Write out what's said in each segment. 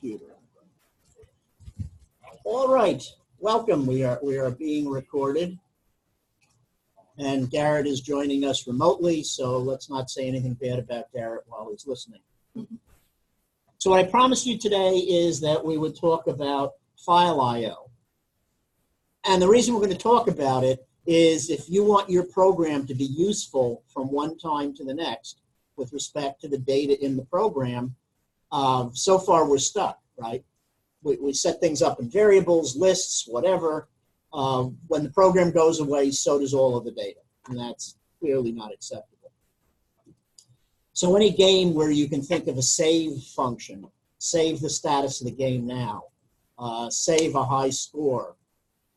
computer. All right, welcome. We are being recorded, and Garrett is joining us remotely, so let's not say anything bad about Garrett while he's listening. So what I promised you today is that we would talk about file I/O. And the reason we're going to talk about it is if you want your program to be useful from one time to the next with respect to the data in the program, so far we're stuck, right? We set things up in variables, lists, whatever. When the program goes away, so does all of the data, and that's clearly not acceptable. So any game where you can think of a save function, save the status of the game now, save a high score,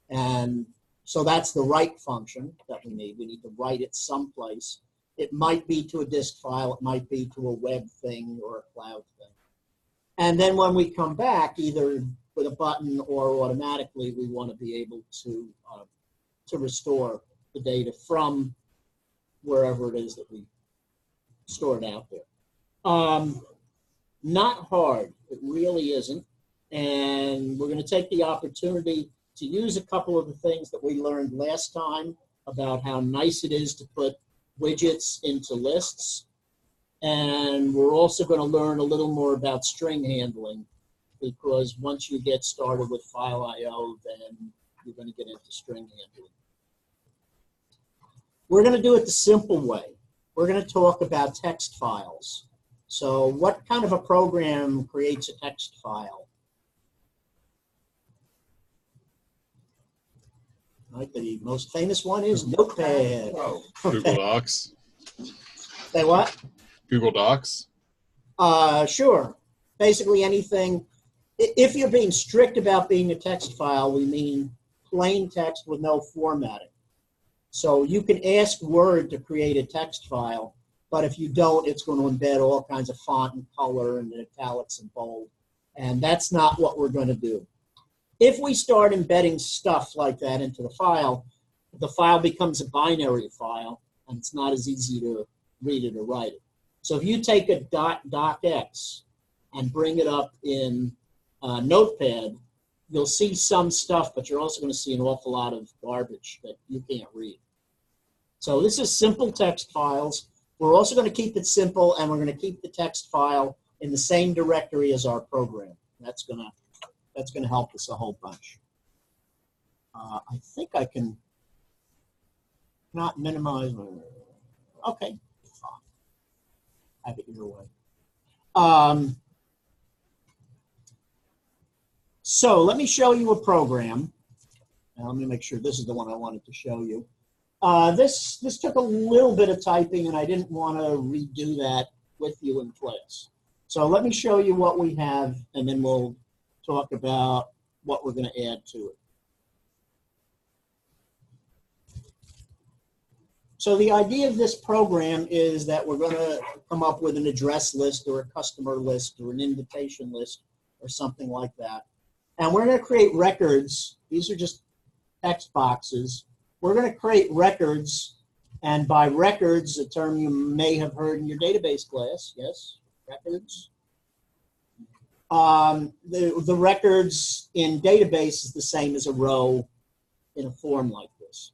and so that's the write function that we need. We need to write it someplace. It might be to a disk file, it might be to a web thing or a cloud thing. And then when we come back, either with a button or automatically, we want to be able to restore the data from wherever it is that we store it out there. Not hard, it really isn't. And we're going to take the opportunity to use a couple of the things that we learned last time about how nice it is to put widgets into lists. And we're also going to learn a little more about string handling, because once you get started with file I/O, then you're going to get into string handling. We're going to do it the simple way. We're going to talk about text files. So what kind of a program creates a text file? Right, the most famous one is Notepad. Oh, Google Docs. Say what? Google Docs? Sure. Basically anything. If you're being strict about being a text file, we mean plain text with no formatting. So you can ask Word to create a text file, but if you don't, it's going to embed all kinds of font and color and italics and bold. And that's not what we're going to do. If we start embedding stuff like that into the file becomes a binary file, and it's not as easy to read it or write it. So if you take a docx and bring it up in Notepad, you'll see some stuff, but you're also going to see an awful lot of garbage that you can't read. So this is simple text files. We're also going to keep it simple, and we're going to keep the text file in the same directory as our program. That's going to help us a whole bunch. I think I can not minimize. Okay, fine. Have it your way. So let me show you a program. Now, let me make sure this is the one I wanted to show you. This took a little bit of typing, and I didn't want to redo that with you in class. So let me show you what we have, and then we'll talk about what we're going to add to it. So the idea of this program is that we're going to come up with an address list or a customer list or an invitation list or something like that. And we're going to create records. These are just text boxes. We're going to create records, and by records, a term you may have heard in your database class, yes, records. The records in database is the same as a row in a form like this.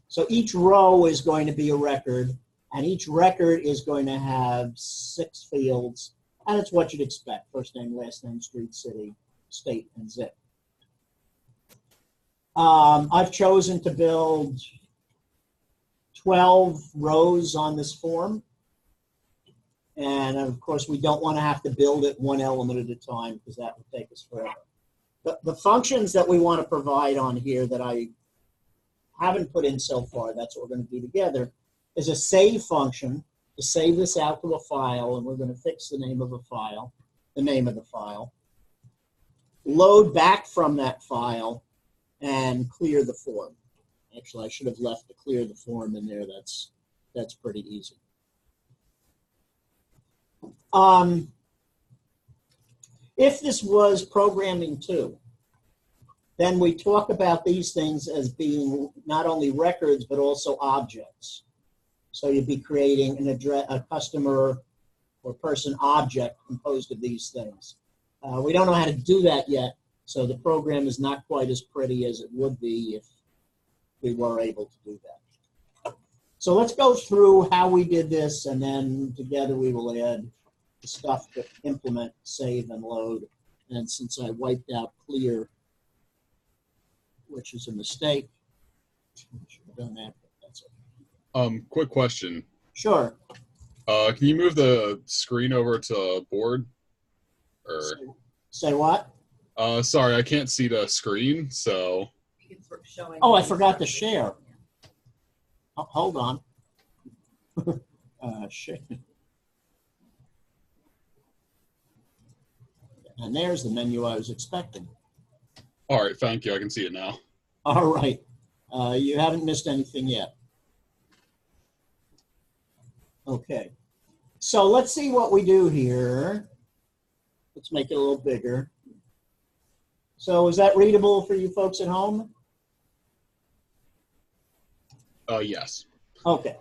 So each row is going to be a record, and each record is going to have 6 fields, and it's what you'd expect: first name, last name, street, city, state, and zip. I've chosen to build 12 rows on this form. And of course, we don't want to have to build it one element at a time, because that would take us forever. But the functions that we want to provide on here that I haven't put in so far, that's what we're going to do together, is a save function to save this out to a file, and we're going to fix the name of the file, load back from that file, and clear the form. Actually, I should have left the clear the form in there. That's pretty easy. If this was programming too, then we talk about these things as being not only records, but also objects. So you'd be creating a customer or person object composed of these things. We don't know how to do that yet, so the program is not quite as pretty as it would be if we were able to do that. So let's go through how we did this, and then together we will add the stuff to implement, save, and load. And since I wiped out clear, which is a mistake, I should have done that, but that's okay. Quick question. Sure. Can you move the screen over to board? Or Say what? sorry, I can't see the screen, so. Oh, I forgot to share. Oh, hold on. Share. And there's the menu I was expecting. All right, thank you. I can see it now. All right. You haven't missed anything yet. Okay. So let's see what we do here. Let's make it a little bigger. So is that readable for you folks at home? Yes. Okay.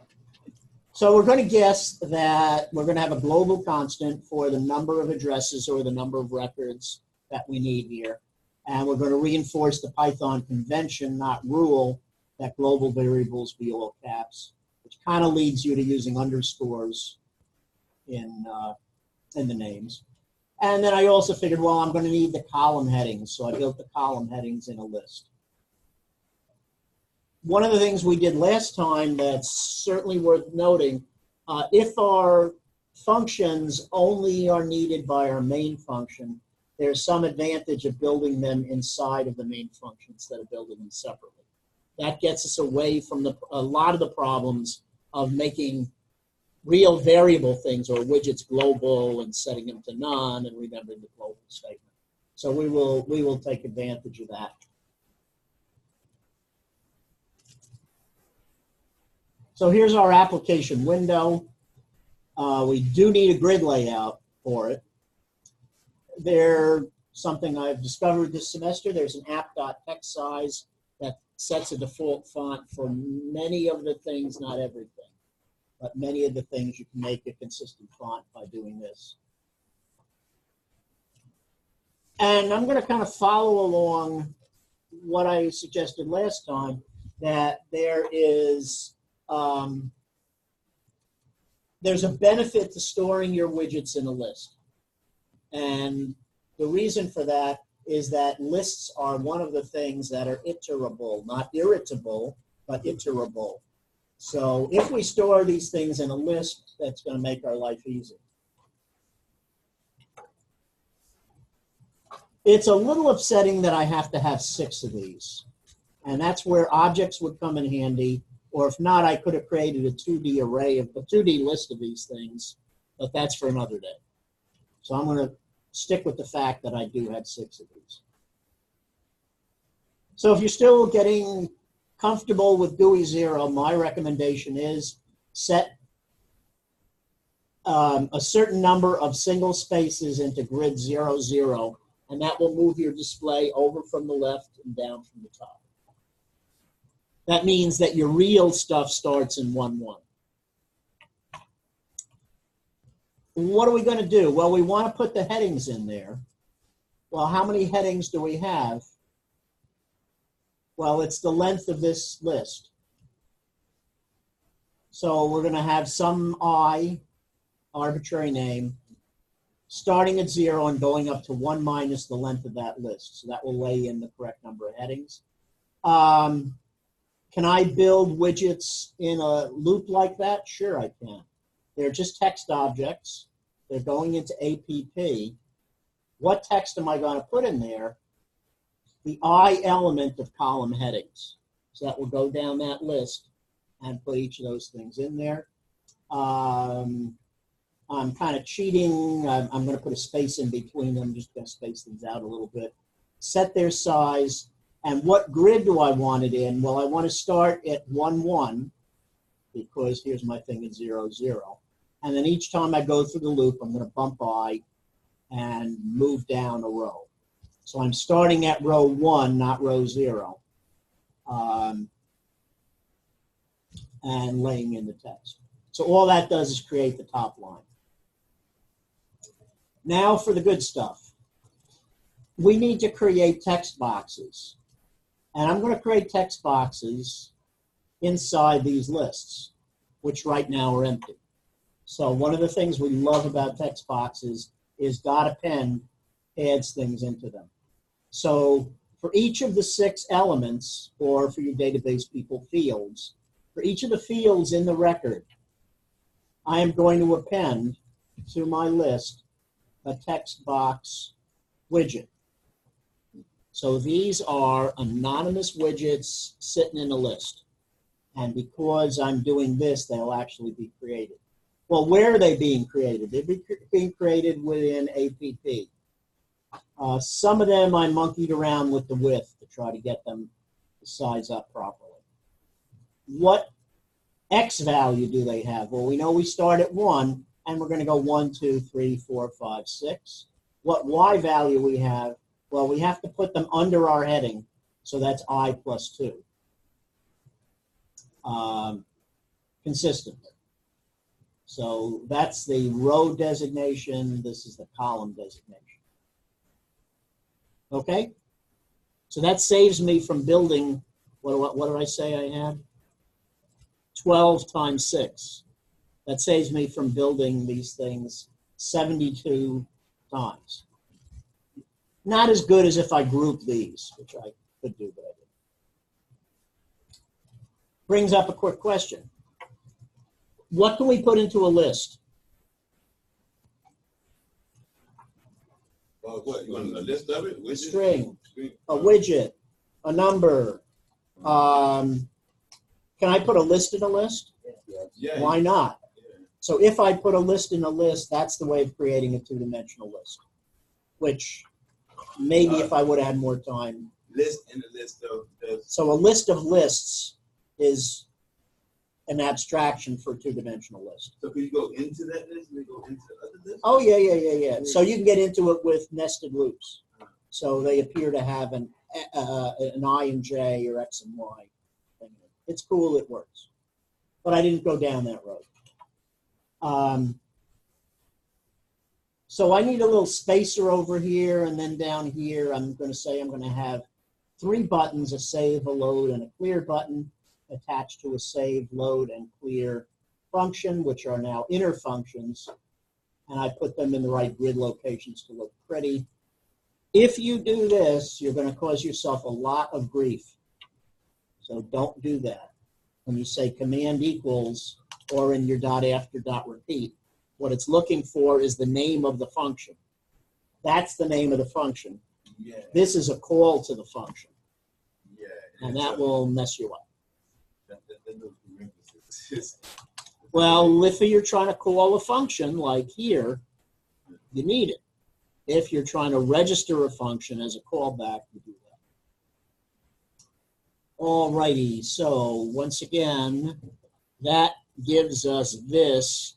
So we're going to guess that we're going to have a global constant for the number of addresses or the number of records that we need here. And we're going to reinforce the Python convention, not rule, that global variables be all caps, which kind of leads you to using underscores in the names. And then I also figured, well, I'm going to need the column headings, so I built the column headings in a list. One of the things we did last time that's certainly worth noting, if our functions only are needed by our main function, there's some advantage of building them inside of the main function instead of building them separately. That gets us away from a lot of the problems of making real variable things or widgets global and setting them to none and remembering the global statement. So we will take advantage of that. So here's our application window. We do need a grid layout for it. There's something I've discovered this semester. There's an app.text size that sets a default font for many of the things, not everything, but many of the things you can make a consistent font by doing this. And I'm going to kind of follow along what I suggested last time, that there is there's a benefit to storing your widgets in a list. And the reason for that is that lists are one of the things that are iterable, not irritable, but iterable. So if we store these things in a list, that's going to make our life easy. It's a little upsetting that I have to have 6 of these. And that's where objects would come in handy. Or if not, I could have created a 2D array of a 2D list of these things, but that's for another day. So I'm going to stick with the fact that I do have 6 of these. So if you're still getting comfortable with guizero, my recommendation is set a certain number of single spaces into grid 0, 0, and that will move your display over from the left and down from the top. That means that your real stuff starts in 1, 1. What are we going to do? Well, we want to put the headings in there. Well, how many headings do we have? Well, it's the length of this list. So we're going to have some I, arbitrary name, starting at 0 and going up to 1 minus the length of that list. So that will lay in the correct number of headings. Can I build widgets in a loop like that? Sure, I can. They're just text objects. They're going into APP. What text am I going to put in there? The I element of column headings. So that will go down that list and put each of those things in there. I'm kind of cheating. I'm going to put a space in between them, just going to space things out a little bit. Set their size. And what grid do I want it in? Well, I want to start at 1, 1, because here's my thing at 0, 0. And then each time I go through the loop, I'm going to bump I and move down a row. So I'm starting at row 1, not row 0, and laying in the text. So all that does is create the top line. Now for the good stuff. we need to create text boxes. And I'm going to create text boxes inside these lists, which right now are empty. So one of the things we love about text boxes is dot append adds things into them. So for each of the 6 elements, or for your database people, fields, for each of the fields in the record, I am going to append to my list a text box widget. So these are anonymous widgets sitting in a list. And because I'm doing this, they'll actually be created. Well, where are they being created? They're being created within APP. Some of them I monkeyed around with the width to try to get them to size up properly. What X value do they have? Well, we know we start at 1, and we're going to go 1, 2, 3, 4, 5, 6. What Y value we have? Well, we have to put them under our heading, so that's I plus 2. Consistently. So that's the row designation. This is the column designation. Okay? So that saves me from building, what did I say I had? 12 times 6. That saves me from building these things 72 times. Not as good as if I group these, which I could do, but I didn't. Brings up a quick question. What can we put into a list? What, you want a list of it? A string, a widget, a number. Can I put a list in a list? Yeah. Why not? So if I put a list in a list, that's the way of creating a 2-dimensional list, which maybe if I would have had more time. List in the list of. So a list of lists is an abstraction for a 2-dimensional list. So can you go into that list and then go into the other list? Oh, yeah. So you can get into it with nested loops. So they appear to have an I and J or X and Y. It's cool, it works. But I didn't go down that road. So I need a little spacer over here, and then down here I'm going to say I'm going to have 3 buttons, a save, a load, and a clear button attached to a save, load, and clear function, which are now inner functions. And I put them in the right grid locations to look pretty. If you do this, you're going to cause yourself a lot of grief. So don't do that. When you say command equals, or in your dot after dot repeat, what it's looking for is the name of the function. That's the name of the function. Yeah. This is a call to the function. Yeah. And that will mess you up. That Well, if you're trying to call a function like here, you need it. If you're trying to register a function as a callback, you do that. All righty, so once again, that gives us this.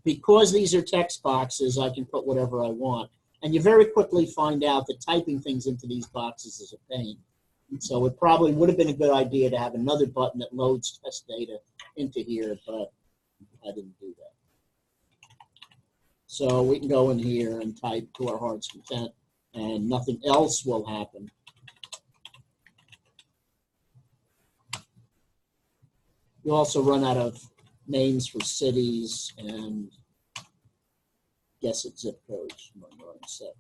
Because these are text boxes, I can put whatever I want. And you very quickly find out that typing things into these boxes is a pain. So it probably would have been a good idea to have another button that loads test data into here, but I didn't do that. So we can go in here and type to our heart's content, and nothing else will happen. You also run out of names for cities and guess it's zip codes. 117.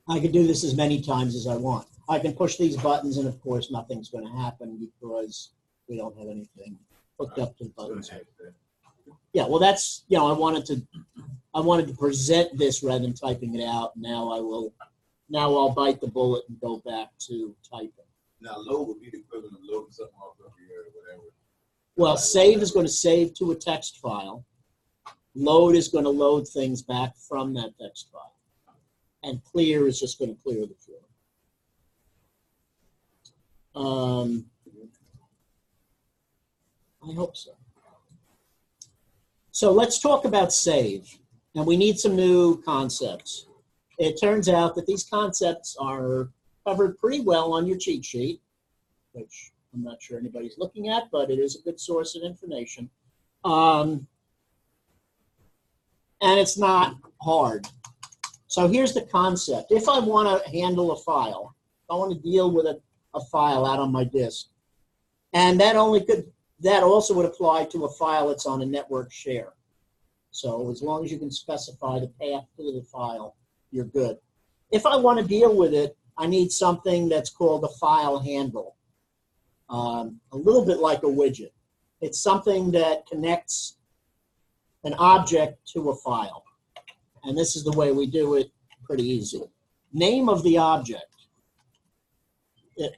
I can do this as many times as I want. I can push these buttons, and of course nothing's going to happen because we don't have anything hooked up to the buttons. Yeah, well that's, you know, I wanted to present this rather than typing it out. Now I'll bite the bullet and go back to typing. Now load would be the equivalent of loading something off of here or whatever. Well, save is going to save to a text file. Load is going to load things back from that text file. And clear is just going to clear the floor. I hope so. So let's talk about save. And we need some new concepts. It turns out that these concepts are covered pretty well on your cheat sheet, which I'm not sure anybody's looking at, but it is a good source of information. And it's not hard. So here's the concept. If I want to handle a file, I want to deal with a file out on my disk, and that also would apply to a file that's on a network share. So as long as you can specify the path to the file, you're good. If I want to deal with it, I need something that's called a file handle, a little bit like a widget. It's something that connects an object to a file. And this is the way we do it, pretty easy. Name of the object.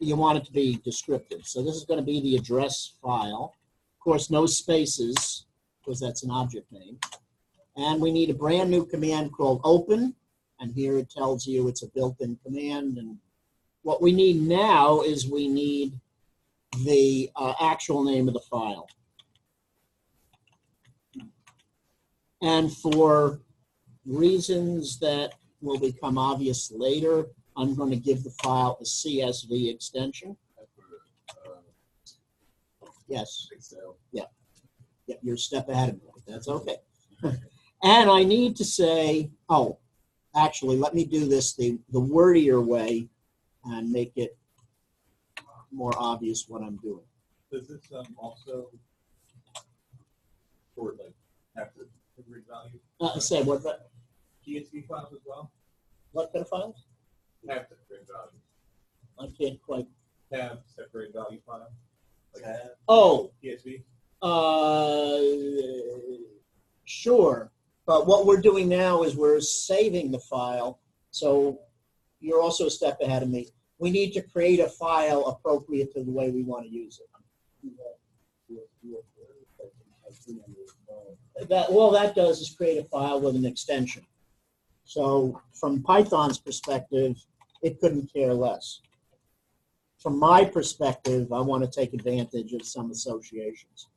You want it to be descriptive. So this is going to be the address file. Of course, no spaces, because that's an object name. And we need a brand new command called open. And here it tells you it's a built-in command. And what we need now is we need the actual name of the file. And for reasons that will become obvious later, I'm going to give the file a CSV extension. Yes. Yeah. Yeah, you're a step ahead of me. That's okay. And I need to say, oh, actually, let me do this the wordier way and make it more obvious what I'm doing. Does this also for like have the read value? Say what? CSV files as well? What kind of files? Have separate value. I can't quite. Have separate value file. Like Oh. CSV. Sure. But what we're doing now is we're saving the file. So you're also a step ahead of me. We need to create a file appropriate to the way we want to use it. All that does is create a file with an extension. So from Python's perspective, it couldn't care less. From my perspective, I want to take advantage of some associations.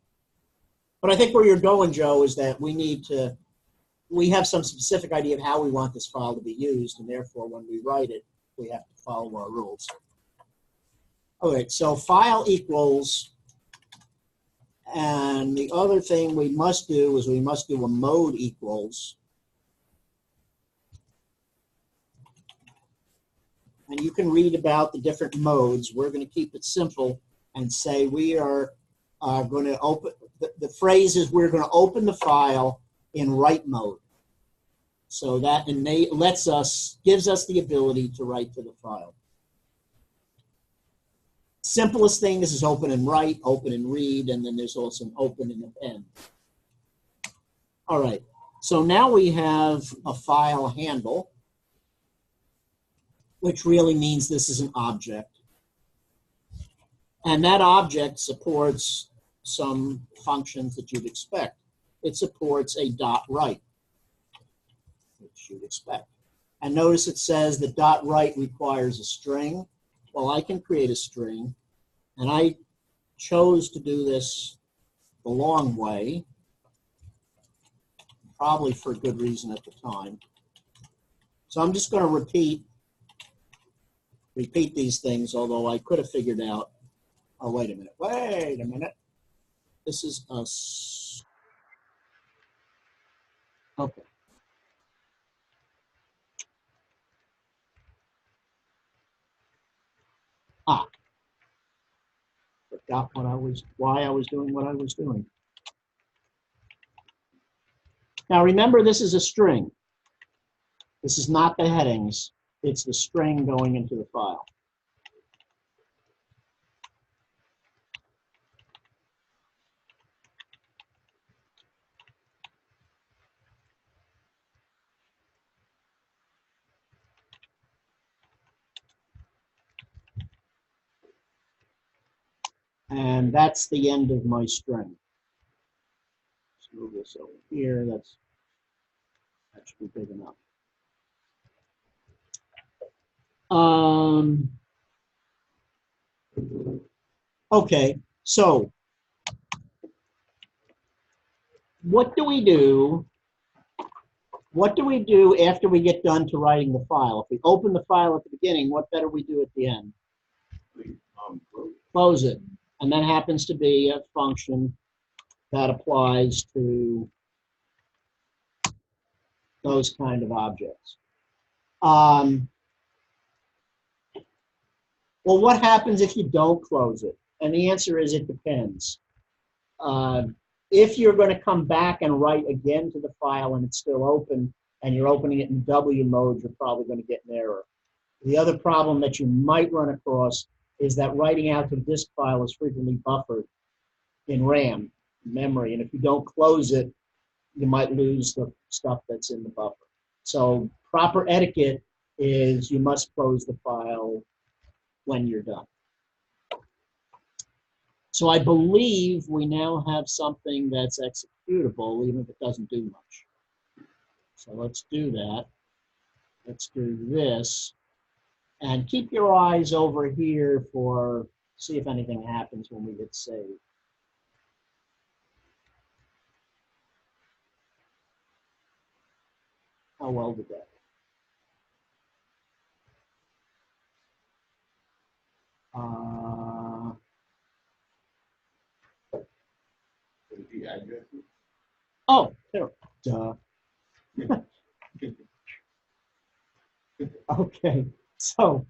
But I think where you're going, Joe, is that we have some specific idea of how we want this file to be used, and therefore when we write it, we have to follow our rules. All right, so file equals, and the other thing we must do is we must do a mode equals. And you can read about the different modes. We're going to keep it simple and say we are going to open, the phrase is we're going to open the file in write mode. So that gives us the ability to write to the file. Simplest thing is open and write, open and read, and then there's also an open and append. All right, so now we have a file handle, which really means this is an object. And that object supports some functions that you'd expect. It supports a .write, which you'd expect. And notice it says that .write requires a string. Well, I can create a string, and I chose to do this the long way, probably for a good reason at the time. So I'm just going to repeat these things, although I could have figured out, oh, wait a minute. This is us. Okay. Forgot why I was doing what I was doing. Now remember, this is a string. This is not the headings. It's the string going into the file. And that's the end of my string. Let's move this over here. That should be big enough. Okay, so what do we do? What do we do after we get done to writing the file? If we open the file at the beginning, what better we do at the end? Close it. And that happens to be a function that applies to those kind of objects. Well, what happens if you don't close it? And the answer is it depends. If you're going to come back and write again to the file and it's still open and you're opening it in W mode, you're probably going to get an error. The other problem that you might run across is that writing out to the disk file is frequently buffered in RAM, memory, and if you don't close it, you might lose the stuff that's in the buffer. So proper etiquette is you must close the file when you're done. So I believe we now have something that's executable, even if it doesn't do much. So let's do that. Let's do this. And keep your eyes over here for, see if anything happens when we hit save. How well did that? The address. Oh, there. Duh. Okay, so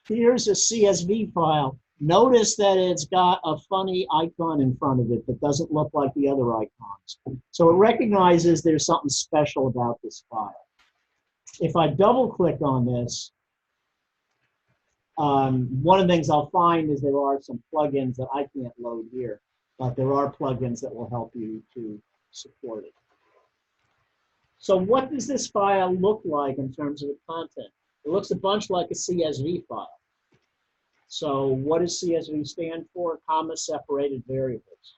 here's a CSV file. Notice that it's got a funny icon in front of it that doesn't look like the other icons. So it recognizes there's something special about this file. If I double click on this, one of the things I'll find is there are some plugins that I can't load here, but there are plugins that will help you to support it. So what does this file look like in terms of the content? It looks a bunch like a CSV file. So what does CSV stand for? Comma-separated variables.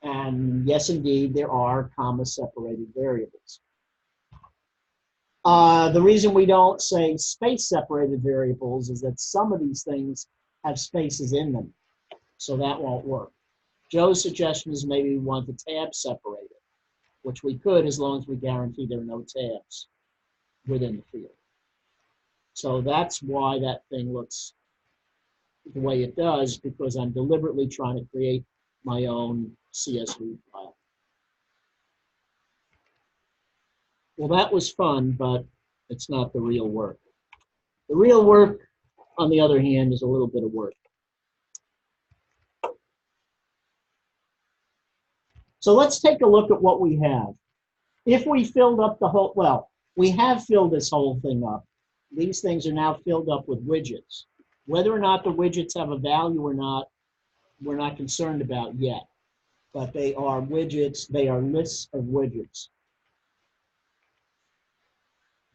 And yes, indeed, there are comma-separated variables. The reason we don't say space-separated variables is that some of these things have spaces in them, so that won't work. Joe's suggestion is maybe we want the tab separated, which we could as long as we guarantee there are no tabs within the field. So that's why that thing looks the way it does, because I'm deliberately trying to create my own CSV file. Well, that was fun, but it's not the real work. The real work, on the other hand, is a little bit of work. So let's take a look at what we have. If we filled up the whole, well, we have filled this whole thing up. These things are now filled up with widgets. Whether or not the widgets have a value or not, we're not concerned about yet. But they are widgets, they are lists of widgets.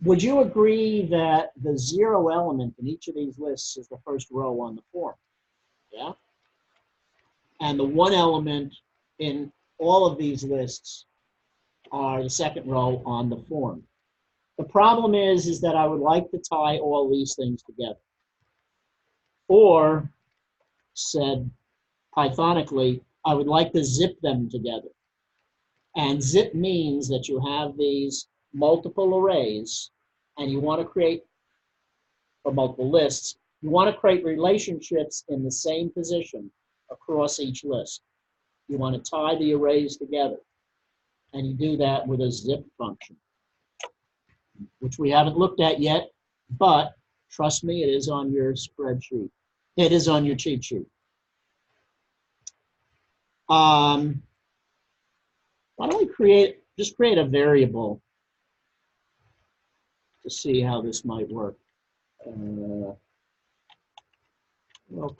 Would you agree that the 0 element in each of these lists is the first row on the form? Yeah? And the 1 element in all of these lists are the second row on the form. The problem is that I would like to tie all these things together. Or, said Pythonically, I would like to zip them together. And zip means that you have these multiple arrays and you want to create, or multiple lists, you want to create relationships in the same position across each list. You want to tie the arrays together. And you do that with a zip function, which we haven't looked at yet, but trust me, it is on your spreadsheet. It is on your cheat sheet. Why don't we just create a variable to see how this might work. We'll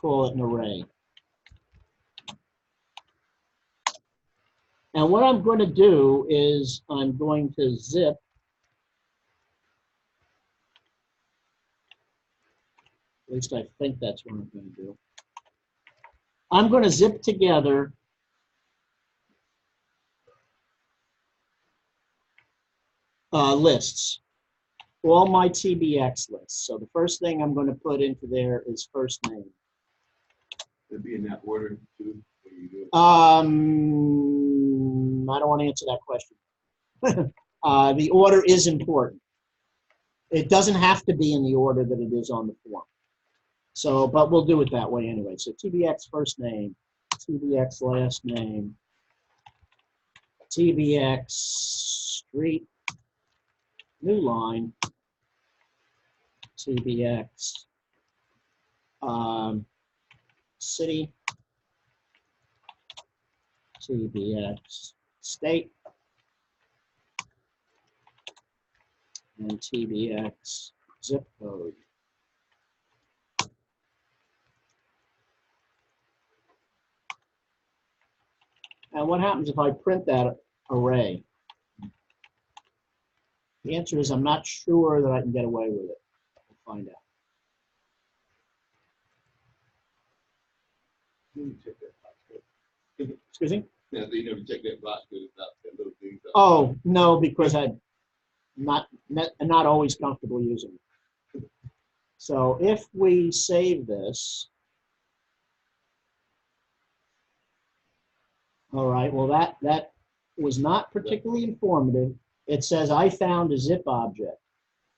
call it an array. And what I'm going to do is I'm going to zip at least I think that's what I'm going to do. I'm going to zip together lists, all my TBX lists. So the first thing I'm going to put into there is first name. It'd be in that order too. When you do it. I don't want to answer that question. The order is important. It doesn't have to be in the order that it is on the form. So, but we'll do it that way anyway. So TBX first name, TBX last name, TBX street, new line, TBX city, TBX state, and TBX zip code. And what happens if I print that array? The answer is I'm not sure that I can get away with it. We'll find out. You need to check that box. Excuse me? Yeah, so you never check that box because it's not that little thing. Oh, no, because I'm not always comfortable using it. So if we save this, all right, well, that was not particularly informative. It says I found a zip object.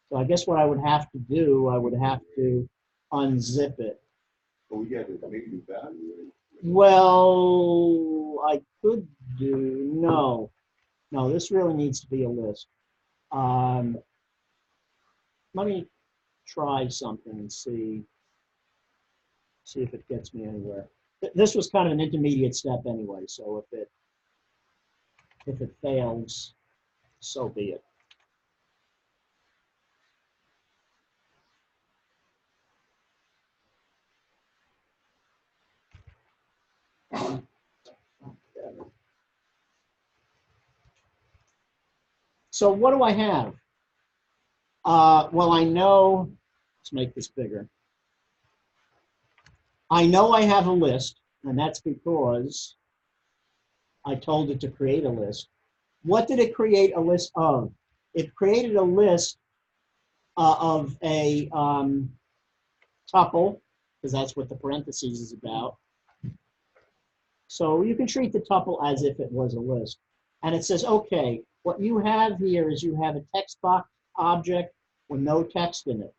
So I guess what I would have to do, I would have to unzip it. But we got to make the value. Right? Well, I could do, no, this really needs to be a list. Let me try something and see if it gets me anywhere. This was kind of an intermediate step anyway, so if it fails, so be it. So what do I have? Well, I know, let's make this bigger. I know I have a list, and that's because I told it to create a list. What did it create a list of? It created a list of a tuple, because that's what the parentheses is about. So you can treat the tuple as if it was a list. And it says, okay, what you have here is you have a text box object with no text in it.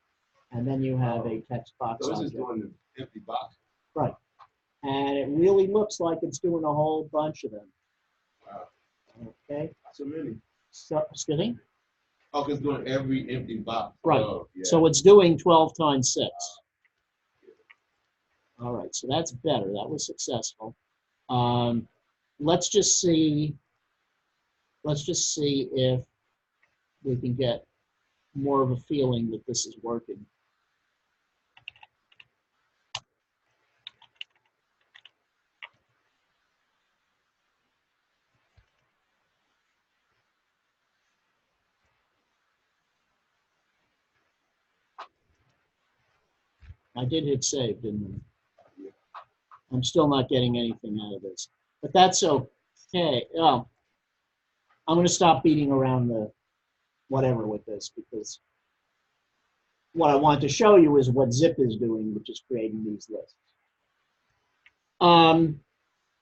And then you have a text box So it's object. just doing the empty box. Right. And it really looks like it's doing a whole bunch of them. Wow. Okay. So many. So, excuse me? Oh, it's doing every empty box. Right. Oh, yeah. So it's doing 12 times 6. All right, so that's better. That was successful. Let's just see if we can get more of a feeling that this is working. I did hit save, didn't I? I'm still not getting anything out of this, but that's okay. I'm going to stop beating around the whatever with this, because what I want to show you is what zip is doing, which is creating these lists.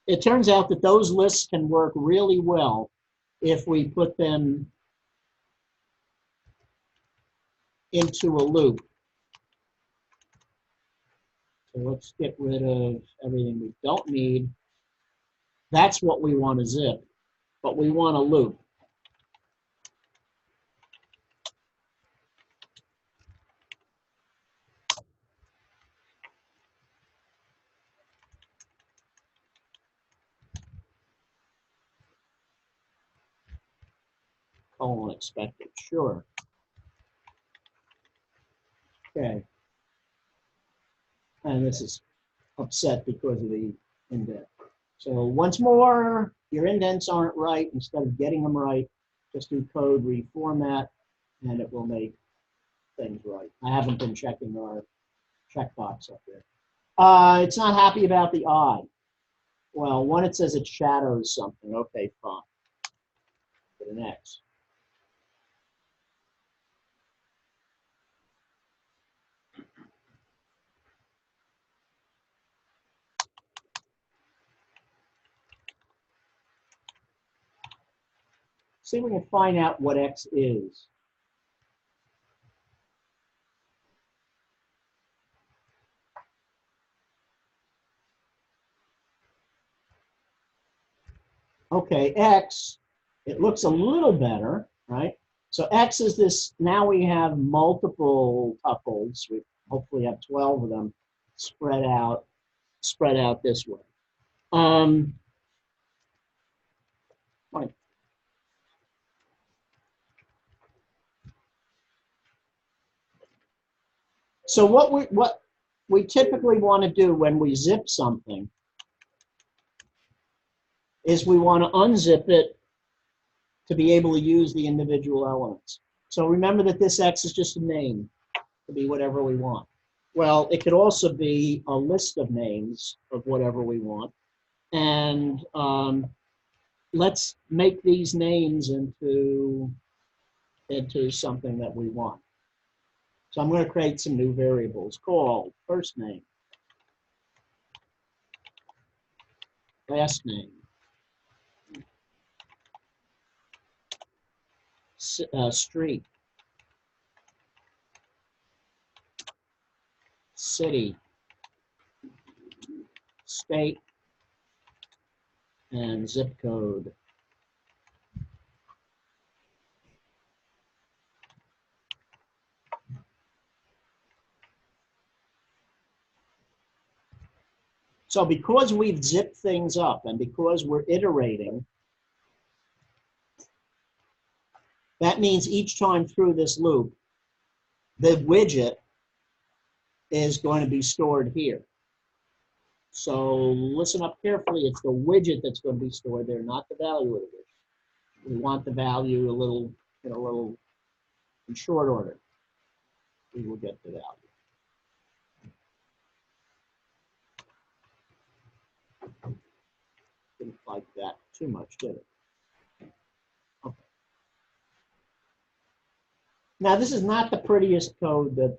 It turns out that those lists can work really well if we put them into a loop. So let's get rid of everything we don't need. That's what we want to zip, but we want a loop. Colon expected, sure. Okay. And this is upset because of the indent. So once more, your indents aren't right. Instead of getting them right, just do code reformat, and it will make things right. I haven't been checking our checkbox up there. It's not happy about the I. Well, one, it says it shadows something. Okay, fine. Put an X. See if we can find out what X is. Okay, X, it looks a little better, right? So X is this, now we have multiple tuples. We hopefully have 12 of them spread out this way. Right. So what we typically want to do when we zip something is we want to unzip it to be able to use the individual elements. So remember that this X is just a name. It could be whatever we want. Well, it could also be a list of names of whatever we want. And let's make these names into something that we want. So I'm going to create some new variables called first name, last name, street, city, state, and zip code. So because we've zipped things up and because we're iterating, that means each time through this loop, the widget is going to be stored here. So listen up carefully. It's the widget that's going to be stored there, not the value of the widget. We want the value in short order. We will get the value. Didn't like that too much, did it? Okay. Now this is not the prettiest code that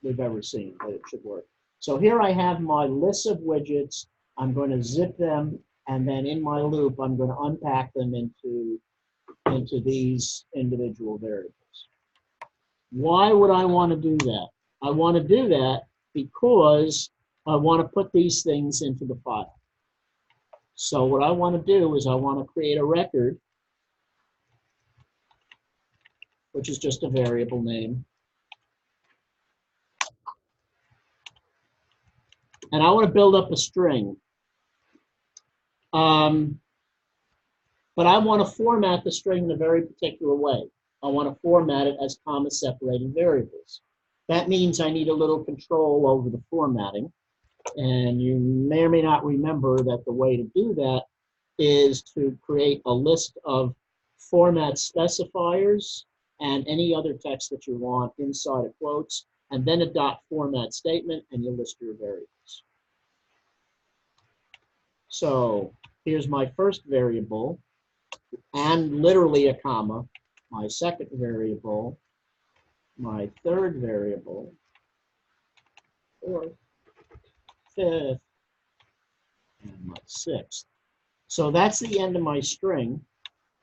we've ever seen, but it should work. So here I have my list of widgets. I'm going to zip them, and then in my loop, I'm going to unpack them into these individual variables. Why would I want to do that? I want to do that because I want to put these things into the file. So what I want to do is I want to create a record, which is just a variable name. And I want to build up a string. But I want to format the string in a very particular way. I want to format it as comma-separated variables. That means I need a little control over the formatting. And you may or may not remember that the way to do that is to create a list of format specifiers and any other text that you want inside of quotes, and then a dot format statement, and you list your variables. So here's my first variable, and literally a comma, my second variable, my third variable, fourth, fifth, and my sixth. So that's the end of my string,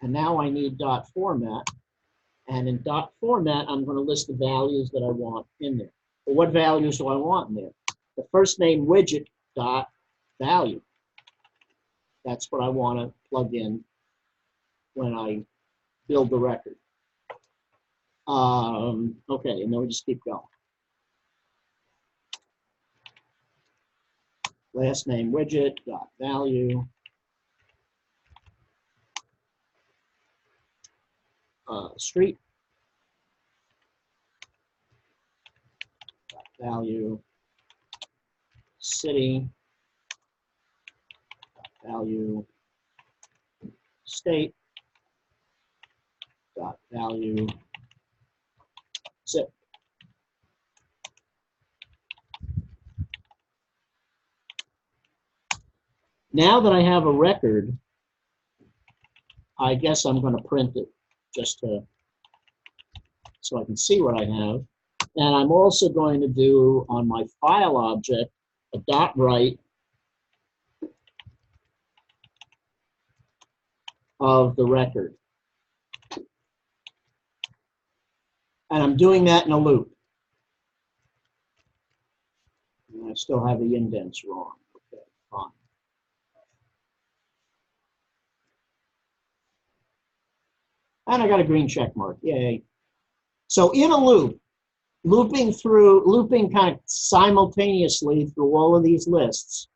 and now I need dot format, and in dot format, I'm going to list the values that I want in there. Well, what values do I want in there? The first name widget dot value. That's what I want to plug in when I build the record. Okay, and then we just keep going. Last name widget dot value. Street dot value. City dot value. State dot value. Zip. Now that I have a record, I guess I'm going to print it just so I can see what I have. And I'm also going to do on my file object a dot write of the record. And I'm doing that in a loop. And I still have the indents wrong. Okay, fine. And I got a green check mark. Yay. So in a loop, looping kind of simultaneously through all of these lists,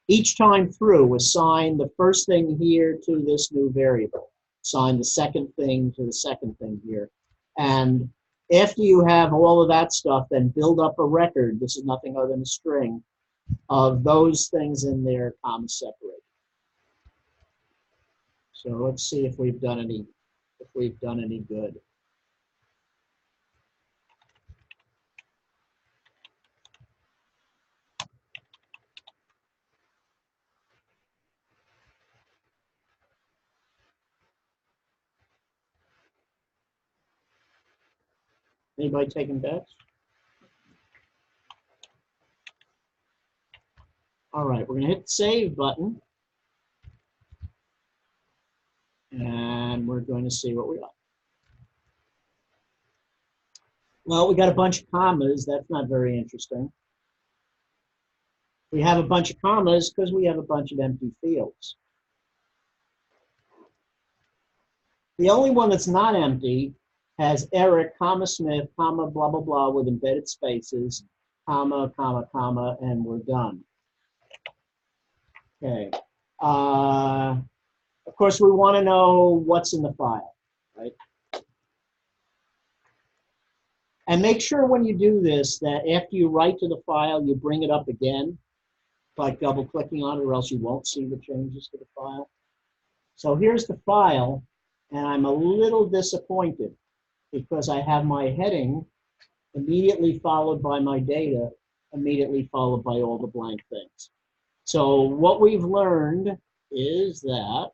each time through, assign the first thing here to this new variable, assign the second thing to the second thing here. And after you have all of that stuff, then build up a record, this is nothing other than a string, of those things in there, comma separated. So let's see if we've done any good. Anybody taking bets? All right, we're going to hit the save button. And we're going to see what we got. Well, we got a bunch of commas. That's not very interesting. We have a bunch of commas because we have a bunch of empty fields. The only one that's not empty has Eric, comma Smith, comma blah, blah, blah with embedded spaces, comma, comma, comma, and we're done. Okay. Of course, we want to know what's in the file, right? And make sure when you do this that after you write to the file, you bring it up again by double-clicking on it, or else you won't see the changes to the file. So here's the file, and I'm a little disappointed because I have my heading immediately followed by my data, immediately followed by all the blank things. So what we've learned is that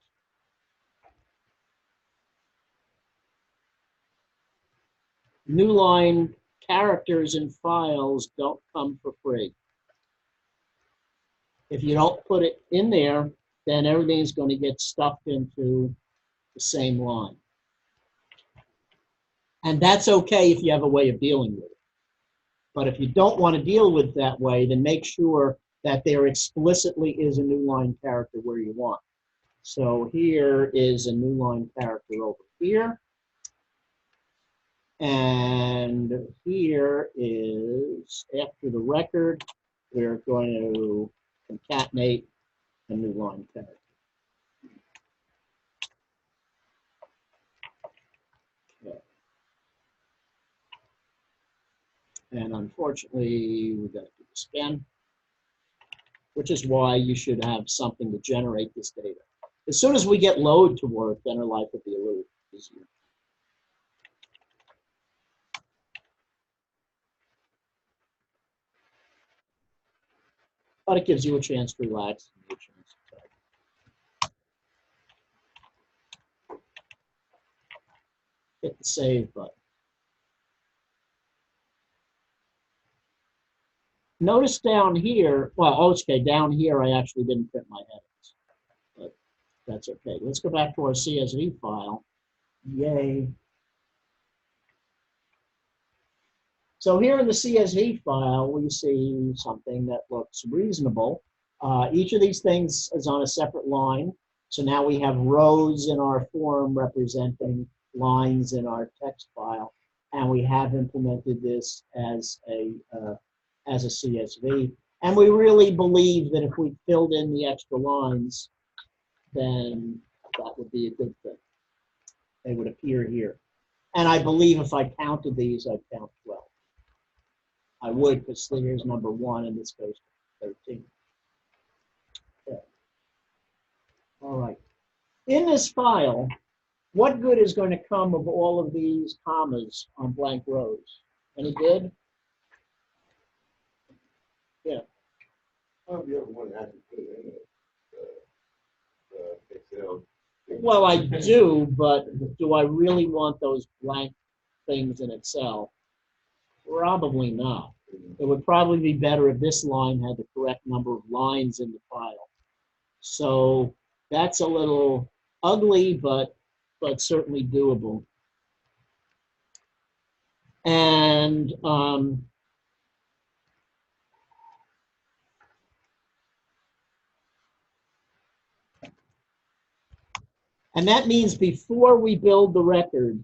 new line characters in files don't come for free. If you don't put it in there, then everything's going to get stuffed into the same line. And that's okay if you have a way of dealing with it. But if you don't want to deal with it that way, then make sure that there explicitly is a new line character where you want. So here is a new line character over here. And here is, after the record, we're going to concatenate a new line character. Okay. And unfortunately, we've got to do this again, which is why you should have something to generate this data. As soon as we get load to work, then our life will be a little easier. But it gives you a chance to relax. And a chance to hit the save button. Notice down here, well, okay, down here I actually didn't print my headings, but that's okay. Let's go back to our CSV file. Yay. So here in the CSV file, we see something that looks reasonable. Each of these things is on a separate line. So now we have rows in our form representing lines in our text file. And we have implemented this as a CSV. And we really believe that if we filled in the extra lines, then that would be a good thing. They would appear here. And I believe if I counted these, I'd count 12. I would, because here's number 1, and this goes to 13. Okay. All right. In this file, what good is going to come of all of these commas on blank rows? Any good? Yeah. How do you ever want to actually put it in Excel? Well, I do, but do I really want those blank things in Excel? Probably not. It would probably be better if this line had the correct number of lines in the file. So that's a little ugly, but certainly doable. And And that means before we build the record,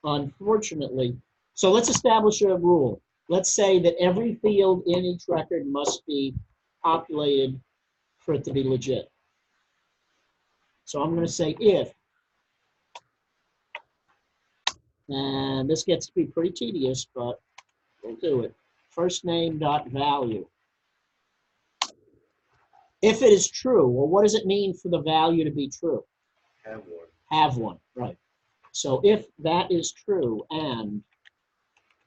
unfortunately, so let's establish a rule. Let's say that every field in each record must be populated for it to be legit. So I'm going to say if, and this gets to be pretty tedious, but we'll do it. First name dot value. If it is true, well, what does it mean for the value to be true? Have one. Have one, right. So if that is true and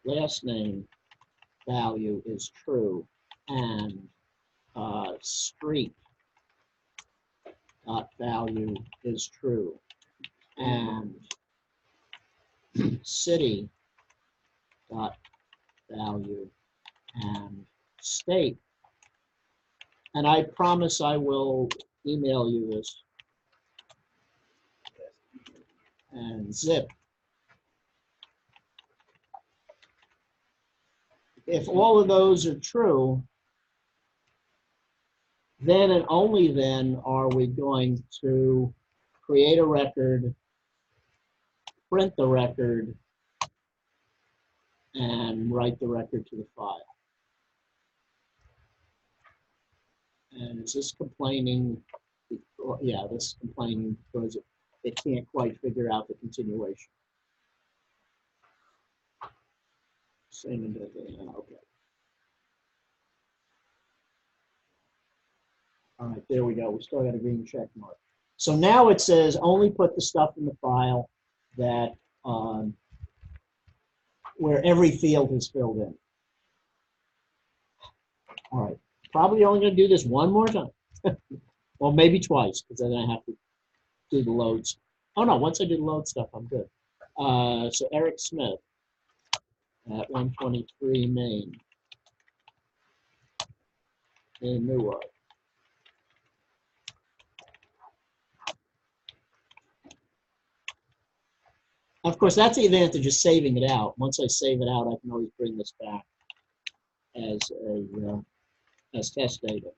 last name value is true and street dot value is true and city dot value and state, and I promise I will email you this, and zip. If all of those are true, then and only then are we going to create a record, print the record, and write the record to the file. And is this complaining? Yeah, this is complaining because it can't quite figure out the continuation. Same, okay. All right, there we go. We still got a green check mark. So now it says only put the stuff in the file that where every field is filled in. All right, probably only going to do this one more time. Well, maybe twice, because then I have to do the loads. Oh no, once I do the load stuff, I'm good. So Eric Smith at 123 Main in Newark. Of course, that's the advantage of saving it out. Once I save it out, I can always bring this back as test data.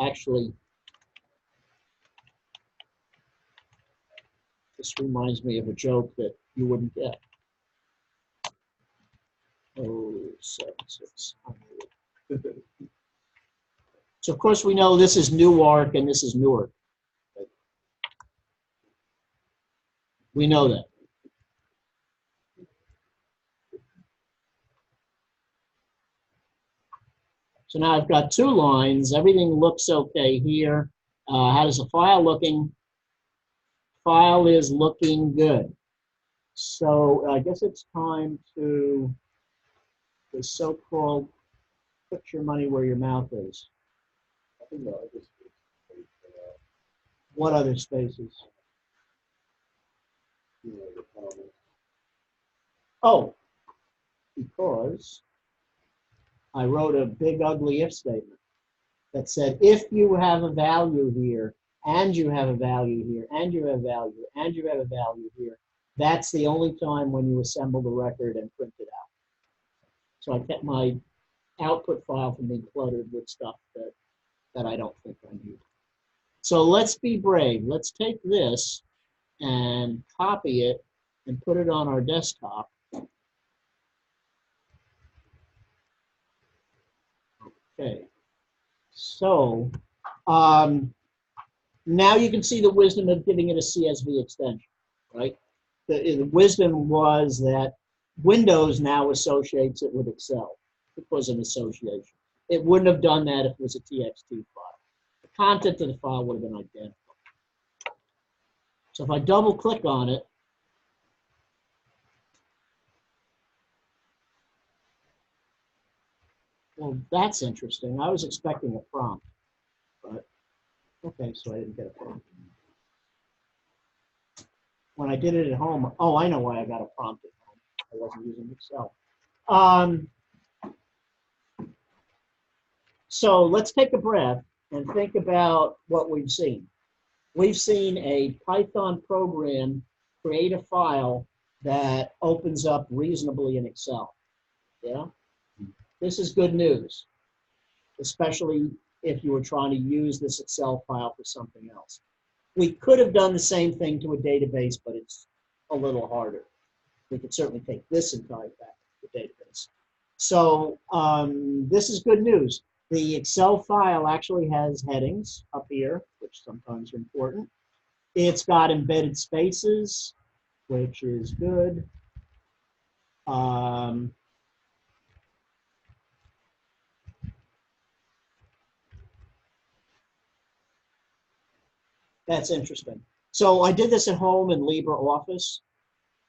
Actually, this reminds me of a joke that you wouldn't get. Oh, 7600. So of course we know this is Newark and this is Newark. We know that. So now I've got two lines. Everything looks okay here. How does the file looking? File is looking good. So I guess it's time to the so-called put your money where your mouth is. What other spaces? Oh, because I wrote a big ugly if statement that said if you have a value here and you have a value here and you have a value and you have a value here, that's the only time when you assemble the record and print it out. So I kept my output file from being cluttered with stuff that I don't think I need. So let's be brave. Let's take this and copy it and put it on our desktop. Okay. So now you can see the wisdom of giving it a CSV extension, right? The wisdom was that Windows now associates it with Excel. It was an association. It wouldn't have done that if it was a TXT file. The content of the file would have been identical. So if I double click on it, well, that's interesting. I was expecting a prompt, but okay, so I didn't get a prompt. When I did it at home, oh, I know why I got a prompt at home. I wasn't using Excel. So let's take a breath and think about what we've seen. We've seen a Python program create a file that opens up reasonably in Excel. Yeah? This is good news, especially if you were trying to use this Excel file for something else. We could have done the same thing to a database, but it's a little harder. We could certainly take this and tie it back to the database. So this is good news. The Excel file actually has headings up here, which sometimes are important. It's got embedded spaces, which is good. That's interesting. So I did this at home in LibreOffice,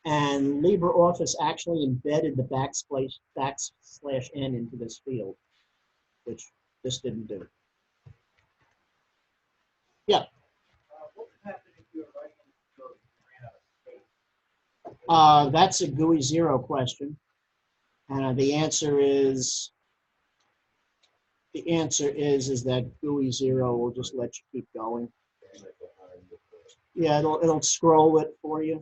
and LibreOffice actually embedded the \n into this field, which this didn't do. Yeah. What would happen if you were writing code and ran out of space? That's a guizero question. The answer is that guizero will just let you keep going. Yeah, it'll scroll it for you.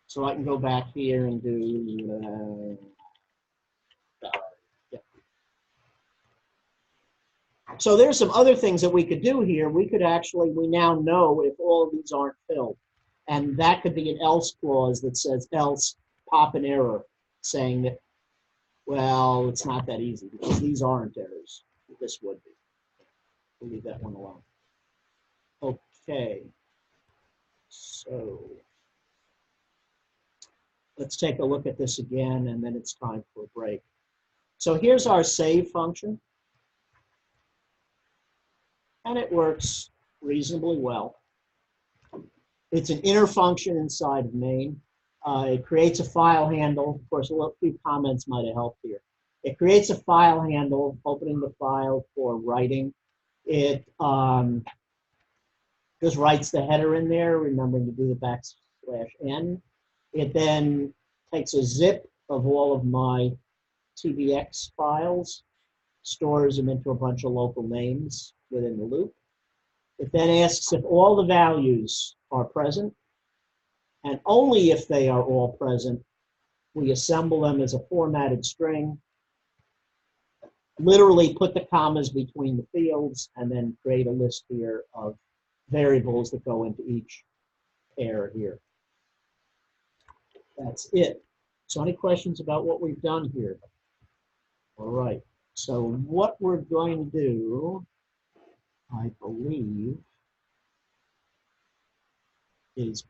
So I can go back here and do. Yeah. So there's some other things that we could do here. We now know if all of these aren't filled. And that could be an else clause that says else, pop an error, saying that, well, it's not that easy because these aren't errors. This would be. We'll leave that one alone. Okay. So let's take a look at this again, and then it's time for a break. So here's our save function. And it works reasonably well. It's an inner function inside of main. It creates a file handle. Of course, a few comments might have helped here. It creates a file handle, opening the file for writing. It just writes the header in there, remembering to do the \n. It then takes a zip of all of my TBX files, stores them into a bunch of local names within the loop. It then asks if all the values are present, and only if they are all present, we assemble them as a formatted string, literally put the commas between the fields, and then create a list here of variables that go into each pair here. That's it. So any questions about what we've done here? All right. So what we're going to do, I believe, is